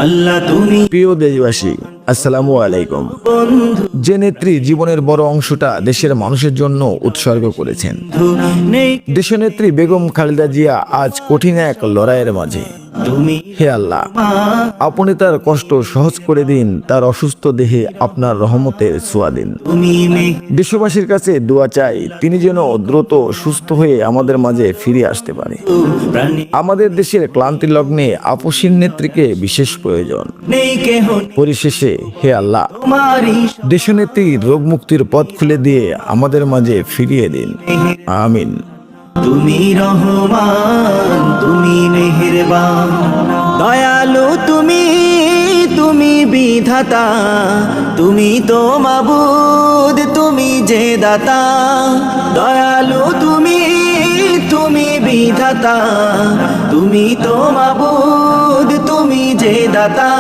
আল্লাহ তুমি প্রিয় দেশবাসী, আসসালামু আলাইকুম। যে নেত্রী জীবনের বড় অংশটা দেশের মানুষের জন্য উৎসর্গ করেছেন, নেই দেশনেত্রী বেগম খালেদা জিয়া আজ কঠিন এক লড়াইয়ের মাঝে। তুমি হে আল্লাহ, আপনি তার কষ্ট সহজ করে দিন, তার অসুস্থ দেহে আপনার রহমতের ছোঁয়া দিন। তুমি দেশবাসীর কাছে দোয়া চাই, তিনি যেন দ্রুত সুস্থ হয়ে আমাদের মাঝে ফিরে আসতে পারে। প্রাণী আমাদের দেশের ক্লান্তি লগ্নে আপসীন নেত্রীকে বিশেষ প্রয়োজন। নেই কেহ পরিশেষে হে আল্লাহ, তোমারই দেশনেত্রীর রোগ মুক্তির পথ খুলে দিয়ে আমাদের মাঝে ফিরিয়ে দিন। আমিন। তুমি রহমান, তুমি মেহেরবান, দয়ালু তুমি, তুমি বিধাতা, তুমি তো মাবুদ, তুমি যে দাতা। দয়ালু তুমি, তুমি বিধাতা, তুমি তো মাবুদ, তুমি যে দাতা।